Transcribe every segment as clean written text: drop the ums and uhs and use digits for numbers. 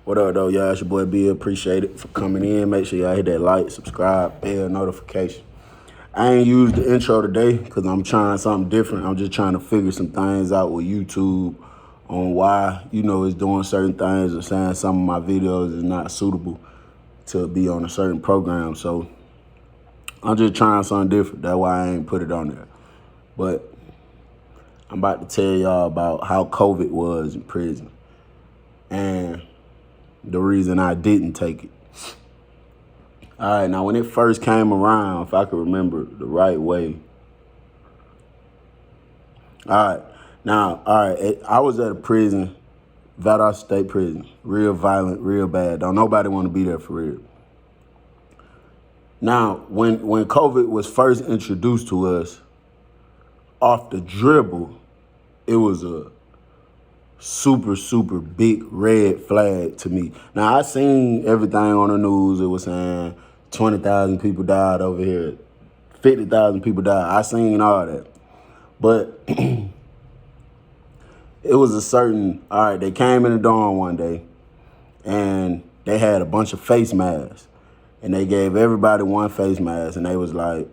What up, though, y'all? It's your boy B. Appreciate it for coming in. Make sure y'all hit that like, subscribe, bell notification. I ain't used the intro today because I'm trying something different. I'm just trying to figure some things out with YouTube on why, it's doing certain things or saying some of my videos is not suitable to be on a certain program. So I'm just trying something different. That's why I ain't put it on there. But I'm about to tell y'all about how COVID was in prison and the reason I didn't take it. All right, now when it first came around, if I could remember the right way. All right, I was at a prison, Valdosta State Prison, real violent, real bad. Don't nobody want to be there for real. Now, when COVID was first introduced to us, off the dribble, it was a super, super big red flag to me. Now, I seen everything on the news. It was saying 20,000 people died over here, 50,000 people died. I seen all that. But it was all right, they came in the dorm one day and they had a bunch of face masks. And they gave everybody one face mask. And they was like,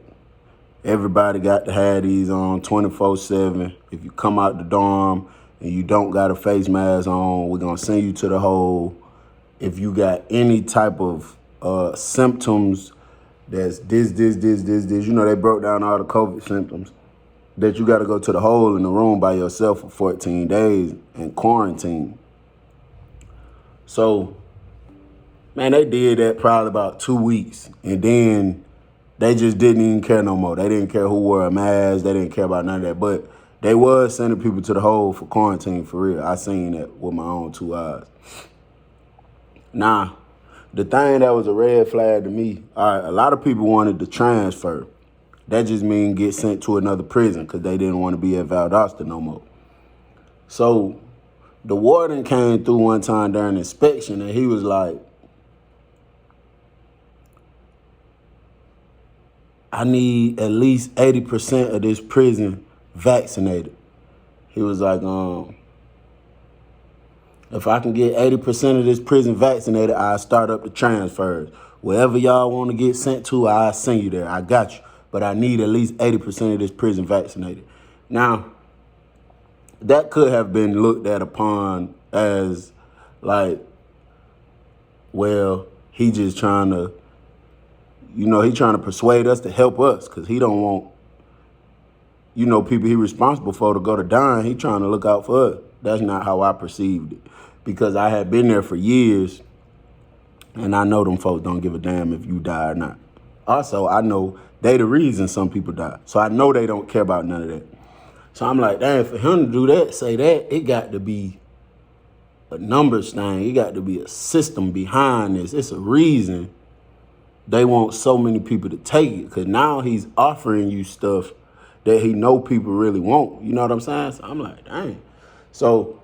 everybody got to have these on 24/7. If you come out the dorm and you don't got a face mask on, we're going to send you to the hole. If you got any type of symptoms that's this, they broke down all the COVID symptoms, that you got to go to the hole in the room by yourself for 14 days and quarantine. So, man, they did that probably about 2 weeks. And then they just didn't even care no more. They didn't care who wore a mask. They didn't care about none of that. But they was sending people to the hole for quarantine for real. I seen that with my own 2 eyes. Now, the thing that was a red flag to me, all right, a lot of people wanted to transfer. That just means get sent to another prison because they didn't want to be at Valdosta no more. So the warden came through one time during inspection and he was like, I need at least 80% of this prison vaccinated. He was like, if I can get 80% of this prison vaccinated, I'll start up the transfers. Wherever y'all want to get sent to, I'll send you there. I got you. But I need at least 80% of this prison vaccinated. Now, that could have been looked at upon as like, well, he just trying to, he trying to persuade us to help us because he don't want, people he responsible for to go to dying. He trying to look out for us. That's not how I perceived it because I had been there for years and I know them folks don't give a damn if you die or not. Also, I know they the reason some people die. So I know they don't care about none of that. So I'm like, damn, for him to do that, say that, it got to be a numbers thing. It got to be a system behind this. It's a reason they want so many people to take it because now he's offering you stuff that he know people really want. You know what I'm saying? So I'm like, dang. So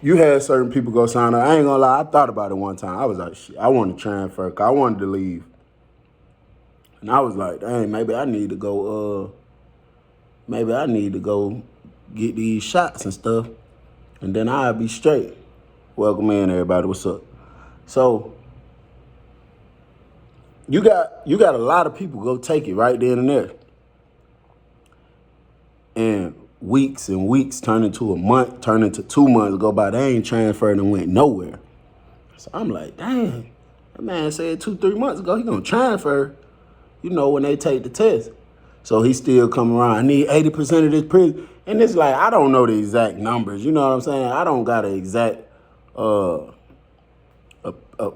you had certain people go sign up. I ain't gonna lie, I thought about it one time. I was like, shit, I want to transfer because I wanted to leave. And I was like, dang, maybe I need to go get these shots and stuff. And then I'll be straight. Welcome in, everybody. What's up? So you got a lot of people go take it right then and there. And weeks and weeks turn into a month, turn into 2 months go by. They ain't transferred and went nowhere. So I'm like, dang, that man said 2-3 months ago he gonna transfer, when they take the test. So he still come around. I need 80% of this prison. And it's like, I don't know the exact numbers. You know what I'm saying? I don't got an exact a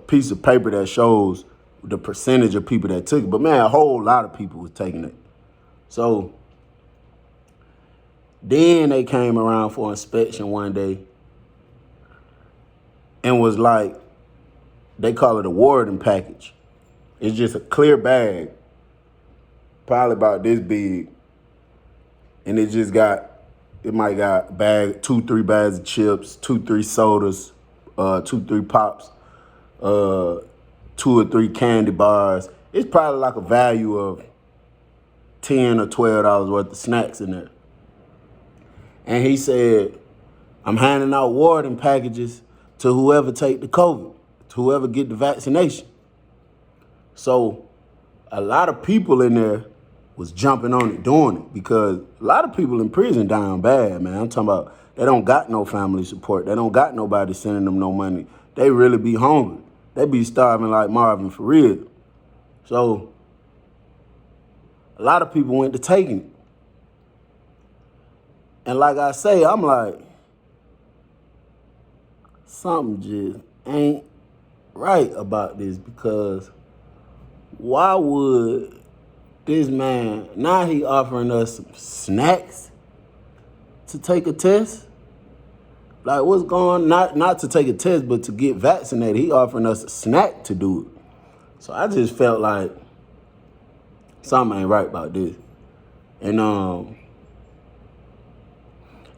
piece of paper that shows the percentage of people that took it. But man, a whole lot of people was taking it. So then they came around for inspection one day and was like, they call it a warden package. It's just a clear bag, probably about this big. And it might got 2-3 bags of chips, 2-3 sodas, 2-3 pops, 2 or 3 candy bars. It's probably like a value of $10 or $12 worth of snacks in there. And he said, I'm handing out warden packages to whoever take the COVID, to whoever get the vaccination. So a lot of people in there was jumping on it, doing it, because a lot of people in prison down bad, man. I'm talking about they don't got no family support. They don't got nobody sending them no money. They really be hungry. They be starving like Marvin for real. So a lot of people went to taking it. And like I say, I'm like, something just ain't right about this, because why would this man, now he offering us some snacks to take a test? Like, what's going on? Not to take a test, but to get vaccinated. He offering us a snack to do it. So I just felt like something ain't right about this. And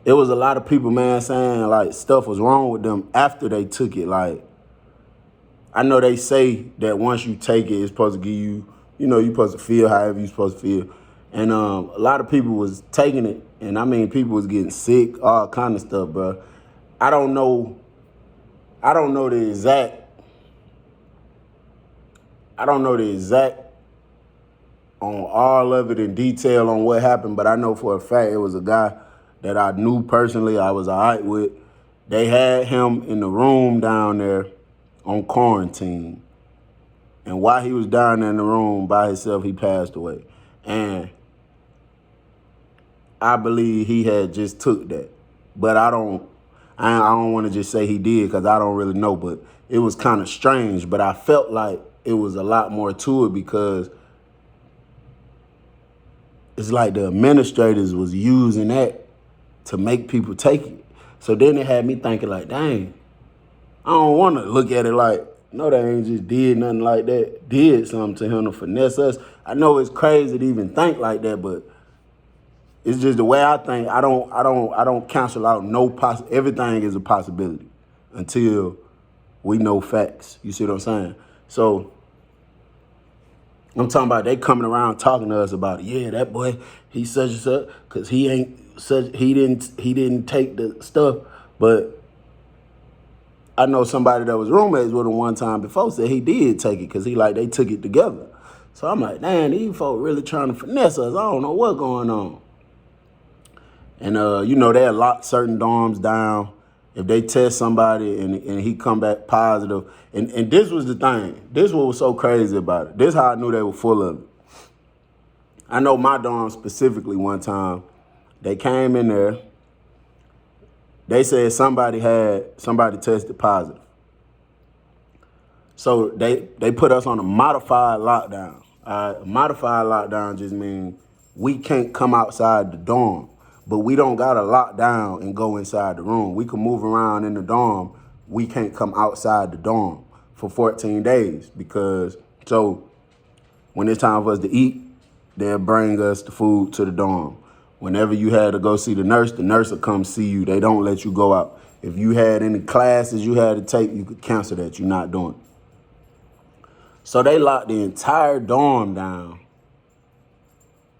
it was a lot of people, man, saying like stuff was wrong with them after they took it. Like, I know they say that once you take it, it's supposed to give you, you're supposed to feel however you're supposed to feel. And a lot of people was taking it, and I mean, people was getting sick, all kind of stuff, bro. I don't know the exact on all of it in detail on what happened, but I know for a fact it was a guy that I knew personally, I was all right with. They had him in the room down there on quarantine. And while he was down there in the room by himself, he passed away. And I believe he had just took that. But I don't want to just say he did, because I don't really know. But it was kind of strange. But I felt like it was a lot more to it, because it's like the administrators was using that to make people take it. So then it had me thinking like, dang, I don't want to look at it like, no, they ain't just did nothing like that, did something to him to finesse us. I know it's crazy to even think like that, but it's just the way I think. I don't cancel out everything is a possibility until we know facts. You see what I'm saying? So I'm talking about they coming around talking to us about, yeah, that boy, he such and such, because he didn't take the stuff. But I know somebody that was roommates with him one time before said he did take it, because they took it together. So I'm like, damn, these folk really trying to finesse us. I don't know what's going on. And they lock certain dorms down. If they test somebody and he come back positive, and this was the thing. This what was so crazy about it. This how I knew they were full of it. I know my dorm specifically one time, they came in there, they said somebody tested positive. So they put us on a modified lockdown. A modified lockdown just means we can't come outside the dorm. But we don't got to lock down and go inside the room. We can move around in the dorm. We can't come outside the dorm for 14 days, because so when it's time for us to eat, they'll bring us the food to the dorm. Whenever you had to go see the nurse will come see you. They don't let you go out. If you had any classes you had to take, you could cancel that. You're not doing it. So they locked the entire dorm down.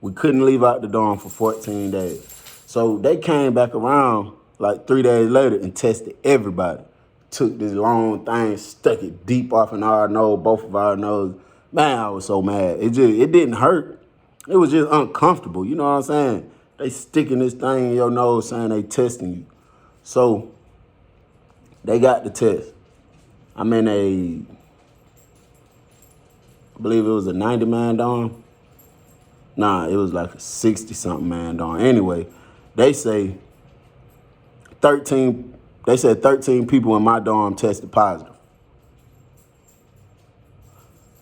We couldn't leave out the dorm for 14 days. So they came back around like 3 days later and tested everybody. Took this long thing, stuck it deep off in our nose, both of our noses. Man, I was so mad. It didn't hurt. It was just uncomfortable. You know what I'm saying? They sticking this thing in your nose saying they testing you. So they got the test. I'm in I believe it was a 90-man dorm. Nah, it was like a 60-something man dorm. Anyway, they say 13 people in my dorm tested positive.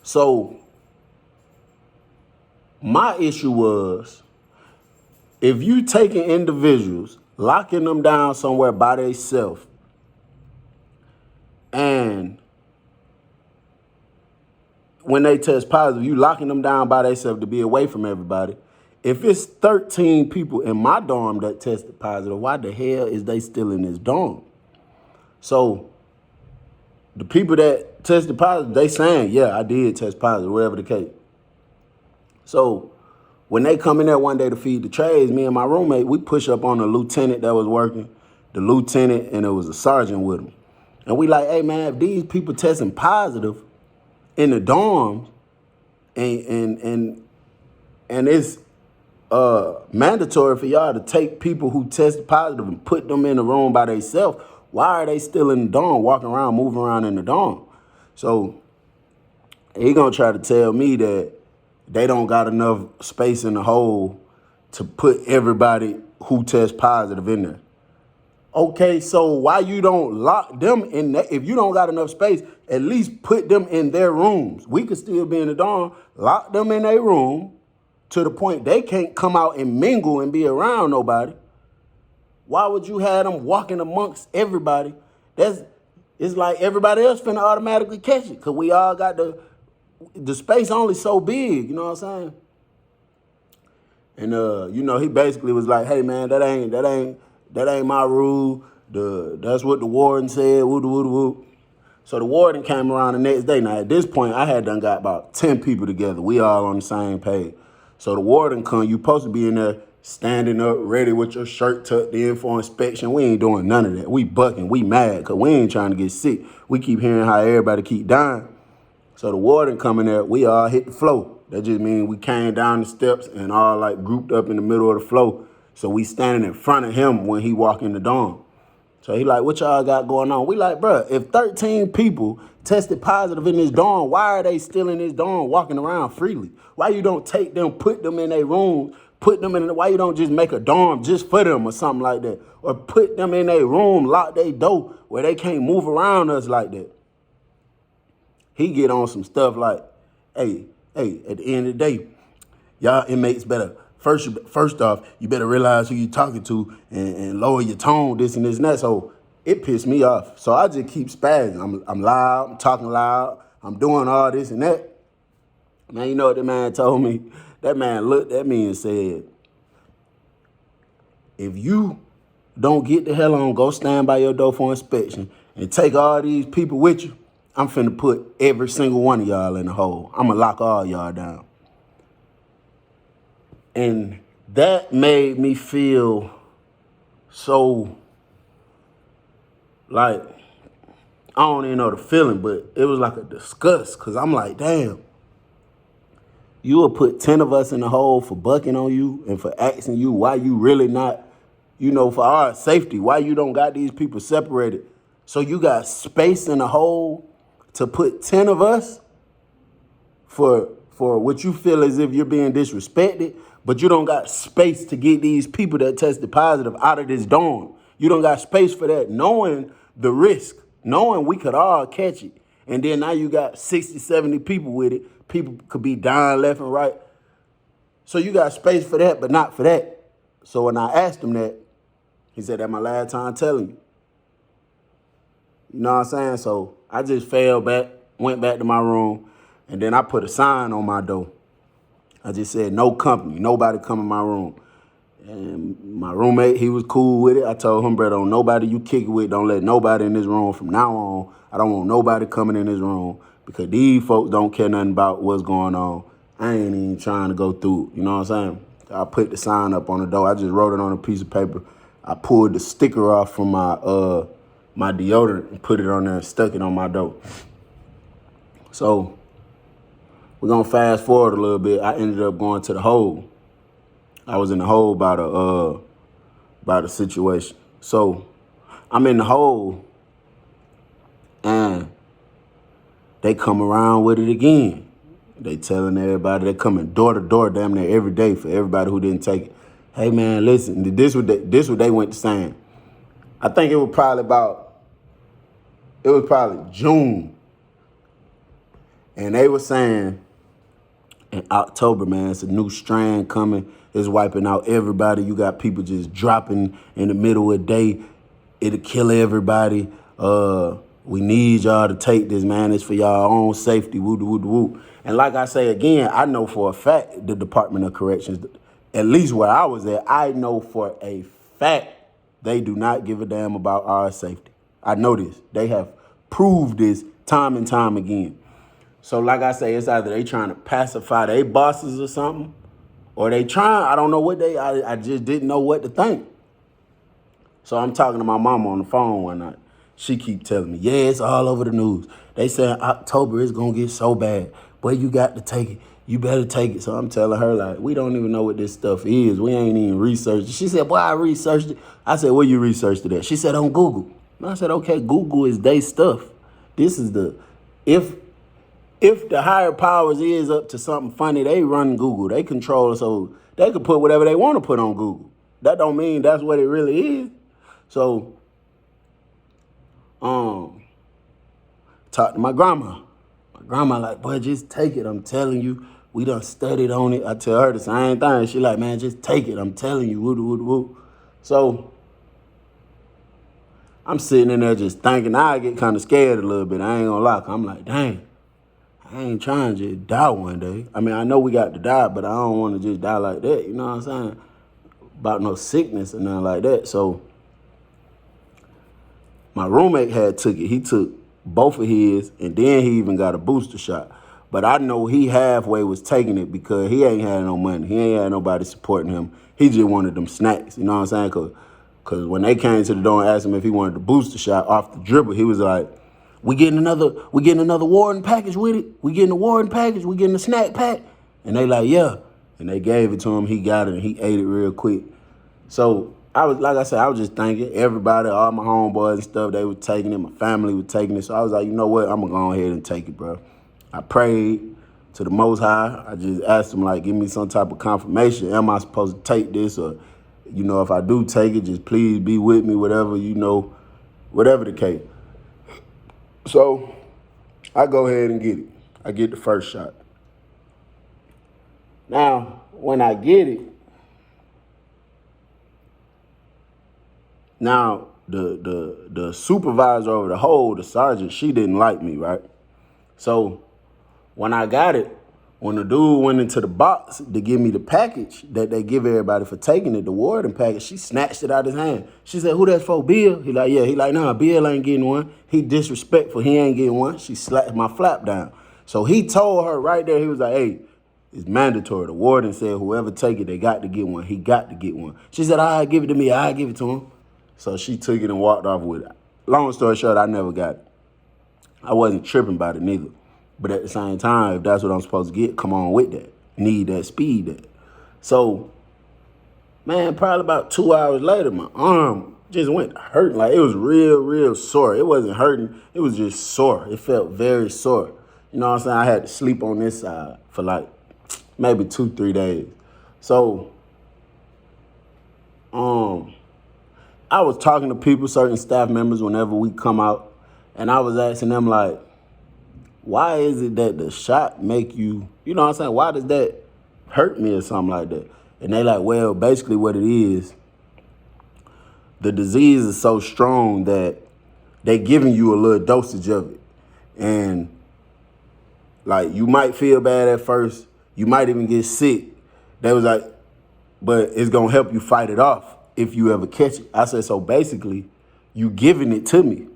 So my issue was, if you taking individuals, locking them down somewhere by themselves, and when they test positive, you locking them down by themselves to be away from everybody. If it's 13 people in my dorm that tested positive, why the hell is they still in this dorm? So the people that tested positive, they saying, yeah, I did test positive, whatever the case. So when they come in there one day to feed the trays, me and my roommate, we push up on the lieutenant that was working, the lieutenant, and it was a sergeant with him. And we like, hey man, if these people testing positive in the dorms and it's mandatory for y'all to take people who test positive and put them in the room by themselves, why are they still in the dorm, walking around, moving around in the dorm? So he gonna try to tell me that they don't got enough space in the hole to put everybody who tests positive in there. Okay, so why you don't lock them in there? If you don't got enough space, at least put them in their rooms. We could still be in the dorm, lock them in their room to the point they can't come out and mingle and be around nobody. Why would you have them walking amongst everybody? It's like everybody else finna automatically catch it, because we all got the space only so big, you know what I'm saying? And he basically was like, hey man, that ain't my rule. That's what the warden said, woo. So the warden came around the next day. Now at this point, I had done got about 10 people together. We all on the same page. So the warden come, you supposed to be in there standing up, ready with your shirt tucked in for inspection. We ain't doing none of that. We bucking, we mad, because we ain't trying to get sick. We keep hearing how everybody keep dying. So the warden coming there, we all hit the floor. That just means we came down the steps and all like grouped up in the middle of the floor. So we standing in front of him when he walk in the dorm. So he like, what y'all got going on? We like, bro, if 13 people tested positive in this dorm, why are they still in this dorm walking around freely? Why you don't take them, put them in their room, why you don't just make a dorm just for them or something like that? Or put them in their room, lock their door where they can't move around us like that. He get on some stuff like, hey, at the end of the day, y'all inmates better, first off, you better realize who you talking to and lower your tone, this and this and that. So it pissed me off. So I just keep spazzing. I'm loud, I'm talking loud, I'm doing all this and that. Man, you know what that man told me? That man looked at me and said, if you don't get the hell on, go stand by your door for inspection and take all these people with you, I'm finna put every single one of y'all in the hole. I'm gonna lock all y'all down. And that made me feel so, like, I don't even know the feeling, but it was like a disgust, because I'm like, damn, you will put 10 of us in the hole for bucking on you and for asking you why you really not, for our safety, why you don't got these people separated. So you got space in the hole to put 10 of us for what you feel as if you're being disrespected, but you don't got space to get these people that tested positive out of this dorm. You don't got space for that, knowing the risk, knowing we could all catch it. And then now you got 60, 70 people with it. People could be dying left and right. So you got space for that, but not for that. So when I asked him that, he said, that's my last time telling you. You know what I'm saying? So I just fell back, went back to my room, and then I put a sign on my door. I just said, no company, nobody come in my room. And my roommate, he was cool with it. I told him, bro, don't nobody you kick it with, don't let nobody in this room from now on. I don't want nobody coming in this room, because these folks don't care nothing about what's going on. I ain't even trying to go through it, you know what I'm saying? I put the sign up on the door. I just wrote it on a piece of paper. I pulled the sticker off from my deodorant and put it on there and stuck it on my door. So we're gonna fast forward a little bit. I ended up going to the hole. I was in the hole by the situation. So I'm in the hole and they come around with it again. They telling everybody, they coming door to door damn near every day for everybody who didn't take it. Hey man, listen, this what they went to saying. I think it was probably June. And they were saying in October, man, it's a new strand coming. It's wiping out everybody. You got people just dropping in the middle of the day. It'll kill everybody. We need y'all to take this, man. It's for y'all own safety. Woo. And like I say again, I know for a fact the Department of Corrections, at least where I was at, I know for a fact they do not give a damn about our safety. I know this. They have proved this time and time again. So like I say, it's either they trying to pacify their bosses or something, or they trying, I don't know what I just didn't know what to think. So I'm talking to my mama on the phone one night. She keep telling me, yeah, it's all over the news. They saying October is gonna get so bad. Boy, you got to take it. You better take it. So I'm telling her, like, we don't even know what this stuff is. We ain't even researched it. She said, boy, I researched it. I said, where you researched it at? She said, on Google. And I said, okay, Google is they stuff. This is if the higher powers is up to something funny, they run Google. They control it, so they can put whatever they want to put on Google. That don't mean that's what it really is. So, talk to my grandma. My grandma like, boy, just take it. I'm telling you, we done studied on it. I tell her the same thing. She like, man, just take it. I'm telling you, woo. So, I'm sitting in there just thinking. I get kind of scared a little bit. I ain't gonna lie. I'm like, dang. I ain't trying to just die one day. I mean, I know we got to die, but I don't want to just die like that. You know what I'm saying? About no sickness or nothing like that. So my roommate had took it. He took both of his, and then he even got a booster shot. But I know he halfway was taking it because he ain't had no money. He ain't had nobody supporting him. He just wanted them snacks. You know what I'm saying? Because when they came to the door and asked him if he wanted the booster shot off the dribble, he was like, we getting another Warden package with it. We getting a Warden package. We getting a snack pack. And they like, yeah. And they gave it to him. He got it and he ate it real quick. So I was, like I said, I was just thinking everybody, all my homeboys and stuff, they were taking it. My family was taking it. So I was like, you know what? I'm going to go ahead and take it, bro. I prayed to the Most High. I just asked him, like, give me some type of confirmation. Am I supposed to take this? Or, you know, if I do take it, just please be with me, whatever, you know, whatever the case. So I go ahead and get it. I get the first shot. Now, when I get it, now the supervisor over the whole, the sergeant, she didn't like me, right? So when I got it, when the dude went into the box to give me the package that they give everybody for taking it, the warden package, she snatched it out of his hand. She said, who that's for, Bill? He like, yeah. He like, nah, Bill ain't getting one. He disrespectful. He ain't getting one. She slapped my flap down. So he told her right there, he was like, hey, it's mandatory. The warden said whoever take it, they got to get one. He got to get one. She said, all right, give it to me. I'll give it to him. So she took it and walked off with it. Long story short, I never got it. I wasn't tripping about it neither. But at the same time, if that's what I'm supposed to get, come on with that. Need that, speed that. So, man, probably about 2 hours later, my arm just went hurting. Like, it was real sore. It wasn't hurting. It was just sore. It felt very sore. You know what I'm saying? I had to sleep on this side for like maybe 2-3 days. So, I was talking to people, certain staff members, whenever we come out, and I was asking them, like, why is it that the shot make you, you know what I'm saying? Why does that hurt me or something like that? And they like, well, basically what it is, the disease is so strong that they giving you a little dosage of it. And like, you might feel bad at first. You might even get sick. They was like, but it's going to help you fight it off if you ever catch it. I said, so basically, you giving it to me.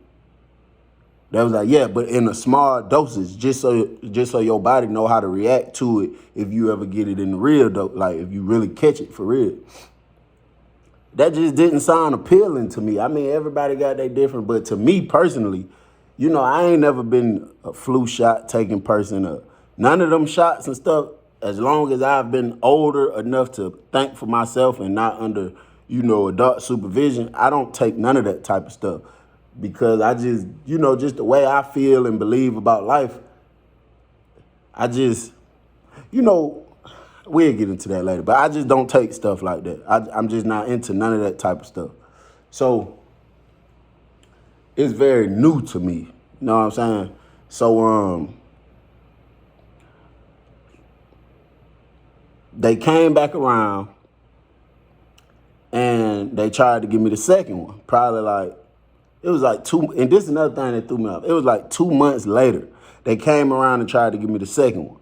They was like, yeah, but in a small dosage, just so your body know how to react to it if you ever get it in the real dose, like if you really catch it for real. That just didn't sound appealing to me. I mean, everybody got their different, but to me personally, you know, I ain't never been a flu shot taking person. None of them shots and stuff, as long as I've been older enough to think for myself and not under, you know, adult supervision, I don't take none of that type of stuff. Because I just, you know, just the way I feel and believe about life, I just, you know, we'll get into that later, but I just don't take stuff like that. I'm just not into none of that type of stuff. So it's very new to me, you know what I'm saying? So they came back around and they tried to give me the second one, probably like, it was like and this is another thing that threw me off. It was like 2 months later, they came around and tried to give me the second one.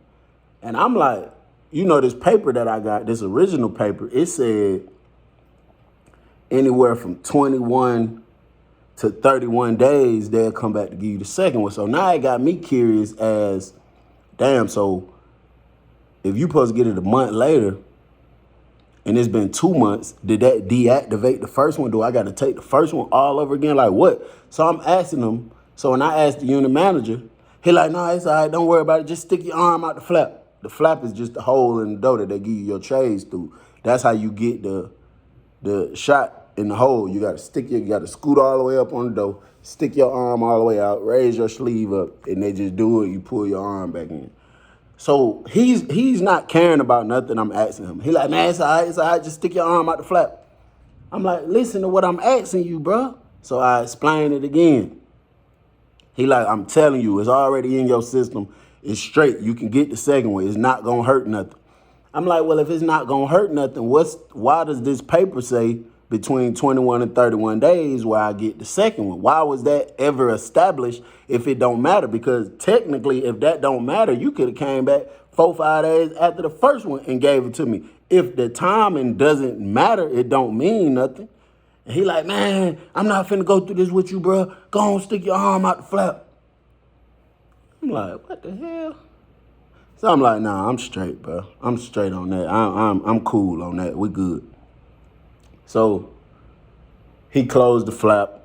And I'm like, you know, this paper that I got, this original paper, it said anywhere from 21 to 31 days, they'll come back to give you the second one. So now it got me curious as, damn, so if you supposed to get it a month later and it's been 2 months. Did that deactivate the first one? Do I got to take the first one all over again? Like what? So I'm asking them. So when I asked the unit manager, he like, no, it's all right. Don't worry about it. Just stick your arm out the flap. The flap is just the hole in the door that they give you your trays through. That's how you get the shot in the hole. You got to scoot all the way up on the door, stick your arm all the way out, raise your sleeve up, and they just do it. You pull your arm back in. So he's not caring about nothing I'm asking him. He like, man, it's all right, just stick your arm out the flap. I'm like, listen to what I'm asking you, bro. So I explain it again. He like, I'm telling you, it's already in your system. It's straight. You can get the second one. It's not gonna hurt nothing. I'm like, well, if it's not gonna hurt nothing, why does this paper say between 21 and 31 days where I get the second one? Why was that ever established if it don't matter? Because technically, if that don't matter, you could have came back 4-5 days after the first one and gave it to me. If the timing doesn't matter, it don't mean nothing. And he like, man, I'm not finna go through this with you, bro. Go on, stick your arm out the flap. I'm like, what the hell? So I'm like, nah, I'm straight, bro. I'm straight on that. I'm cool on that. We good. So he closed the flap.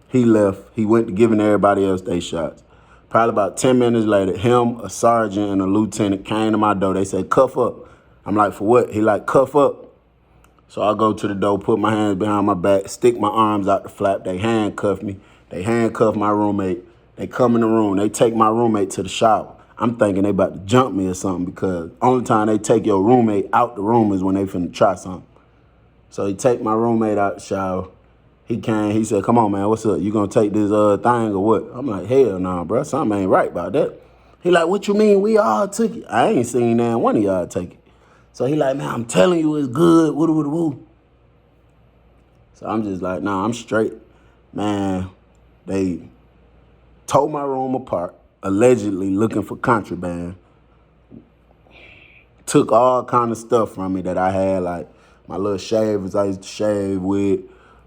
He left. He went to giving everybody else their shots. Probably about 10 minutes later, him, a sergeant, and a lieutenant came to my door. They said, cuff up. I'm like, for what? He like, cuff up. So I go to the door, put my hands behind my back, stick my arms out the flap. They handcuff me. They handcuff my roommate. They come in the room. They take my roommate to the shower. I'm thinking they about to jump me or something because only time they take your roommate out the room is when they finna try something. So he take my roommate out the shower. He came, he said, come on, man, what's up? You gonna take this thing or what? I'm like, hell nah, bro, something ain't right about that. He like, what you mean? We all took it. I ain't seen that one of y'all take it. So he like, man, I'm telling you it's good, woo. So I'm just like, nah, I'm straight. Man, they tore my room apart, allegedly looking for contraband. Took all kind of stuff from me that I had, like my little shavers I used to shave with,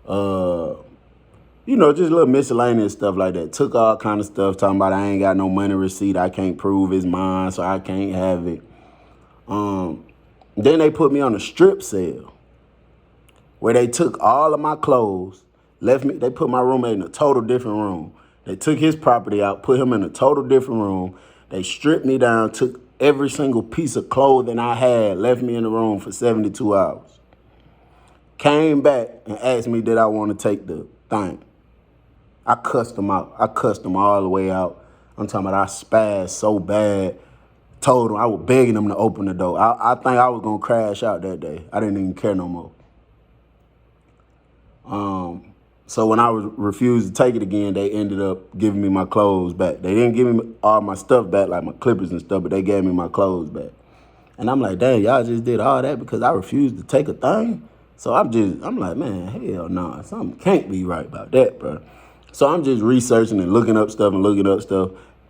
just little miscellaneous stuff like that. Took all kind of stuff, talking about I ain't got no money receipt, I can't prove it's mine, so I can't have it. Then they put me on a strip sale where they took all of my clothes, left me, they put my roommate in a total different room. They took his property out, put him in a total different room. They stripped me down, took every single piece of clothing I had, left me in the room for 72 hours. Came back and asked me did I want to take the thing. I cussed them out. I cussed them all the way out. I'm talking about I spazzed so bad. Told them, I was begging them to open the door. I think I was going to crash out that day. I didn't even care no more. So when I refused to take it again, they ended up giving me my clothes back. They didn't give me all my stuff back, like my clippers and stuff, but they gave me my clothes back. And I'm like, dang, y'all just did all that because I refused to take a thing? So I'm like, man, hell no, something can't be right about that, bro. So I'm just researching and looking up stuff.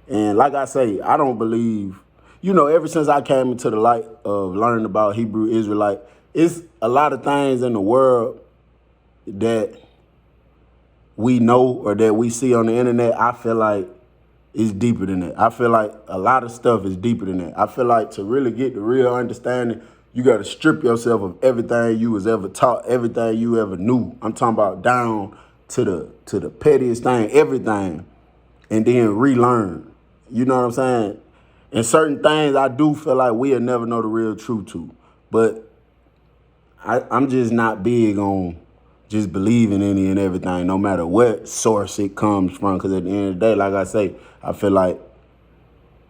And like I say, I don't believe, ever since I came into the light of learning about Hebrew Israelite, it's a lot of things in the world that we know or that we see on the internet. I feel like it's deeper than that. I feel like a lot of stuff is deeper than that. I feel like to really get the real understanding, you got to strip yourself of everything you was ever taught, everything you ever knew. I'm talking about down to the pettiest thing, everything, and then relearn. You know what I'm saying? And certain things I do feel like we'll never know the real truth to. But I'm just not big on just believing any and everything, no matter what source it comes from. Because at the end of the day, like I say, I feel like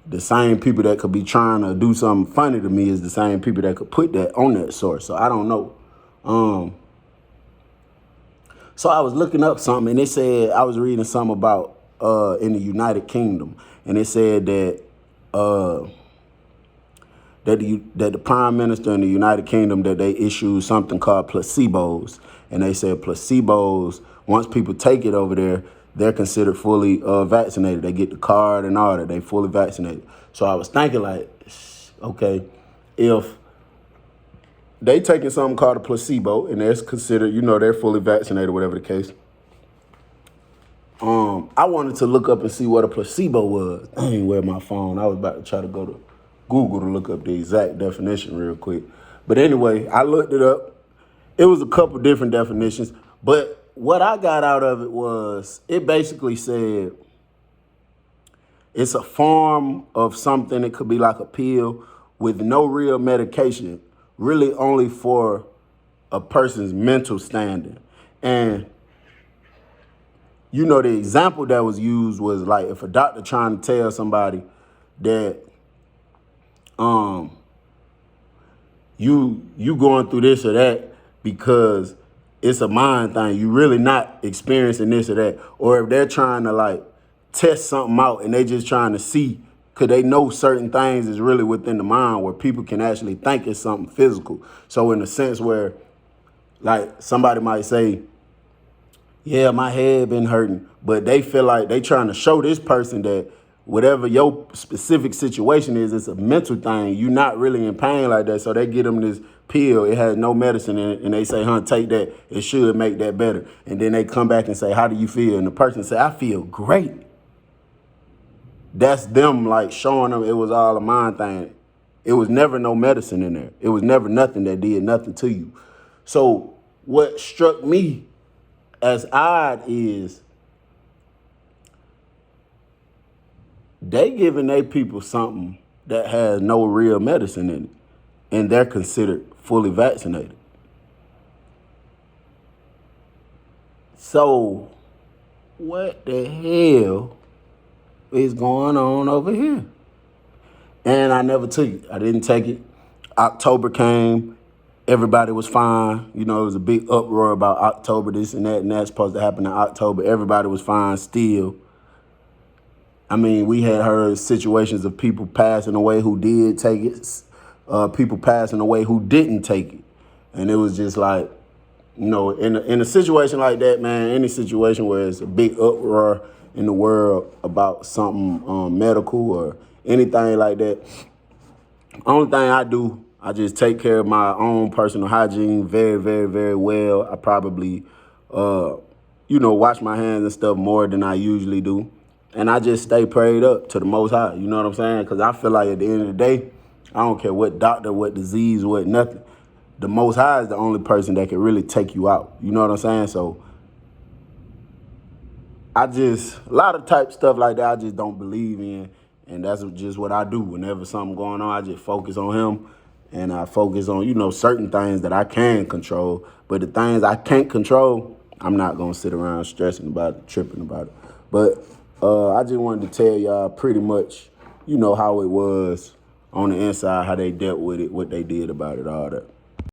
the same people that could be trying to do something funny to me is the same people that could put that on that source. So I don't know. So I was looking up something, and it said, I was reading something about in the United Kingdom, and it said that that the prime minister in the United Kingdom, that they issued something called placebos. And they said placebos, once people take it over there, they're considered fully vaccinated. They get the card and all that. They fully vaccinated. So I was thinking like, okay, if they taking something called a placebo and that's considered, they're fully vaccinated, whatever the case. I wanted to look up and see what a placebo was. I ain't wear my phone. I was about to try to go to Google to look up the exact definition real quick. But anyway, I looked it up. It was a couple different definitions, but what I got out of it was it basically said it's a form of something. It could be like a pill with no real medication, really only for a person's mental standing. And the example that was used was like if a doctor trying to tell somebody that you going through this or that because it's a mind thing. You really not experiencing this or that. Or if they're trying to like test something out and they just trying to see, could they know certain things is really within the mind where people can actually think it's something physical. So in a sense where like somebody might say, yeah, my head been hurting, but they feel like they trying to show this person that whatever your specific situation is, it's a mental thing. You're not really in pain like that. So they get them this pill. It has no medicine in it. And they say, take that. It should make that better. And then they come back and say, how do you feel? And the person say, I feel great. That's them like showing them it was all a mind thing. It was never no medicine in there. It was never nothing that did nothing to you. So what struck me as odd is they giving their people something that has no real medicine in it, and they're considered fully vaccinated. So what the hell is going on over here? And I never took it. I didn't take it. October came. Everybody was fine. It was a big uproar about October, this and that's supposed to happen in October. Everybody was fine still. I mean, we had heard situations of people passing away who did take it, people passing away who didn't take it. And it was just like, in a situation like that, man, any situation where it's a big uproar in the world about something medical or anything like that, only thing I do, I just take care of my own personal hygiene very, very, very well. I probably, wash my hands and stuff more than I usually do. And I just stay prayed up to the Most High. You know what I'm saying? Because I feel like at the end of the day, I don't care what doctor, what disease, what nothing. The Most High is the only person that can really take you out. You know what I'm saying? So a lot of type stuff like that I just don't believe in. And that's just what I do. Whenever something going on, I just focus on him. And I focus on, certain things that I can control. But the things I can't control, I'm not going to sit around stressing about it, tripping about it. But I just wanted to tell y'all pretty much, how it was on the inside, how they dealt with it, what they did about it, all that.